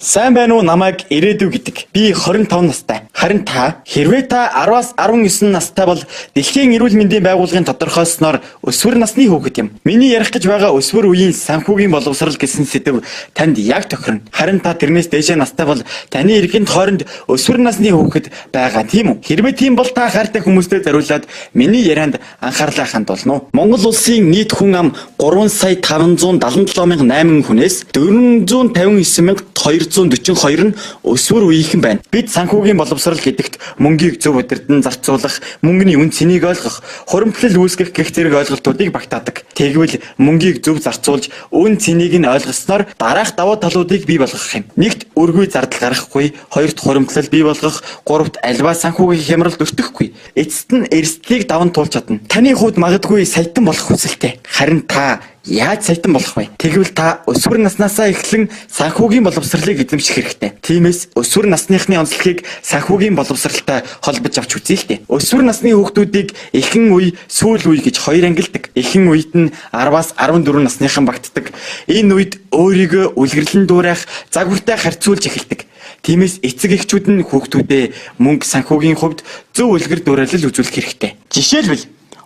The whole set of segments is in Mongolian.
Сайн байна уу намайг ирээдүй гэдэг. Би 25 настай. Харин та хэрвээ та 10-аас 19 настай бол Дэлхийн эрүүл мэндийн байгууллагын тодорхойлсноор өсвөр насны хүүхэд юм. Миний ярих гэж байгаа өсвөр үеийн санхүүгийн боловсрал гэсэн сэдэв танд яг тохирно. Харин та тэрнээс дээшээ настай бол таны эрхэнд хооронд өсвөр насны хүүхэд байгаа тийм үү? Хэрвээ тийм бол та хайртай хүмүүстэй зориулаад миний ярианд анхаарлаа хандуулна уу? Монгол улсын нийт хүн ам 3,577,800 хүнээс 459,242 нь өсвөр үеийнхэн байна. Бид санхүүгийн боловсрал гэдэгт мөнгийг зөв удирдан зарцуулах, мөнгөний үн цэнийг ойлгох, хуримтлал үүсгэх гэх зэрэг ойлголтуудыг багтаадаг. Тэгвэл мөнгийг зөв зарцуулж, үн цэнийг нь ойлгосноор дараах давуу талуудыг бий болгох юм. Нэгт өргөй зардал гаргахгүй, хоёрт хуримтлал бий болгох, гуравт альва санхүүгийн хямралд өртөхгүй. Эцэст нь эрсдлийг даван туулж чадна. Таны хувьд магадгүй саятан болох хүсэлтэй. Харин та яаж саятан болох вэ? Тэгвэл та өсвөр наснаасаа эхлэн санхүүгийн боловсролыг эзэмших хэрэгтэй. Тиймээс өсвөр насныхны онцлогийг санхүүгийн боловсралтай холбож авч үзье л дээ. Өсвөр насны хүүхдүүдийг эхэн үе, сүүл үе гэж хоёр ангилдаг. Эхэн үед нь 10-аас 14 насныхан багтдаг. Энэ үед өөрийгөө үлгэрлэн дуураах, загвартай харьцуулж эхэлдэг. Тиймээс эцэг эхчүүд нь хүүхдүүдээ мөнгө санхүүгийн хувьд зөв үлгэр дуурайлал үзүүлэх хэрэгтэй. Жишээлбэл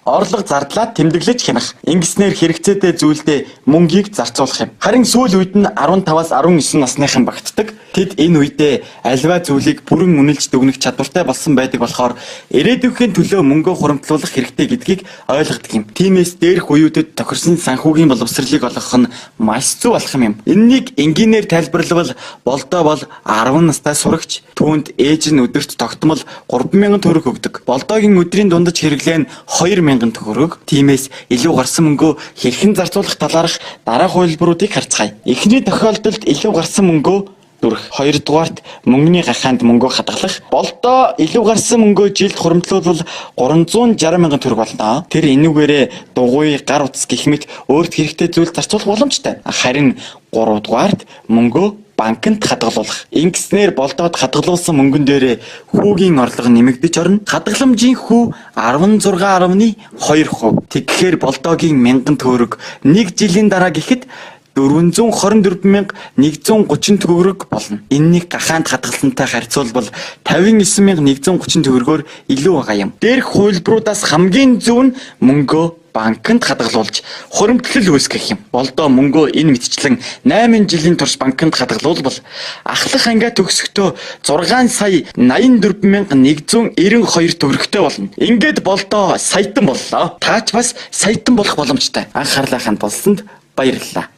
орлого зардлаа тэмдэглэж хянах. Ингэснээр хэрэгцээтэй зүйлдээ мөнгийг зарцуулах юм. Харин сүүл үед нь 15-аас 19 насныхан багтдаг. Тэд энэ үедээ альва зүйлийг бүрэн үнэлж дүгнэх чадвартай болсон байдаг болохоор ирээдүйн төлөө мөнгөө хуримтлуулах хэрэгтэй гэдгийг ойлгодог юм. Тиймээс дээрх үеүүдэд тохирсон санхүүгийн боловсролыг олгох нь маш зөв алхам юм. Энэнийг энгийнээр тайлбарлавал болдоо бол 10 настай сурагч түүнд ээж нь өдөрт тогтмол 3,000 төгрөг өгдөг. Болдоогийн өдрийн дундаж хэрэглээ нь 2,000 төгрөг. Тиймээс илүү гарсан мөнгөө хэрхэн зарцуулах талаарх дараах хувилбаруудыг харцгаая. Эхний тохиолдолд илүү гарсан мөнгөө дүрх. Хоёрдугаарт мөнгөний гахаанд мөнгөө хадгалах. Болдоо илүү гарсан мөнгөө жилд хуримтлуулбал 360,000 төгрөг болно. Тэр энүүгээрээ дугуй, гар утас гэх мэт өөрт хэрэгтэй зүйл зарцуулах боломжтой. Харин 3-дугаарт мөнгөө банкнд хадгалуулах. Ингэснээр болдоод хадгалуулсан мөнгөн дээрээ хүүгийн орлого нэмэгдэж орно. Хадгаламжийн хүү 16.2%. Тэгэхээр болдоогийн 1000 төгрөг 1 жилийн дараа гэхэд 424,130 төгрөг болно. Энэнийг гахаанд хадгалсантай харьцуулбал 59,130 төгрөгөөр илүү байгаа юм. Дээрх хувилбаруудаас хамгийн зөв нь мөнгөө банкнд хадгалуулж хуримтлал үүсгэх юм. Болдоо мөнгөө энэ мэтчлэн 8 жилийн турш банкнд хадгалуулбал ахлах ангиа төгсөхдөө 6,84,192 төгрөгтэй болно. Ингээд болдоо саятан боллоо. Та ч бас саятан болох боломжтой. Анхаарлаа хандуулсанд баярлалаа.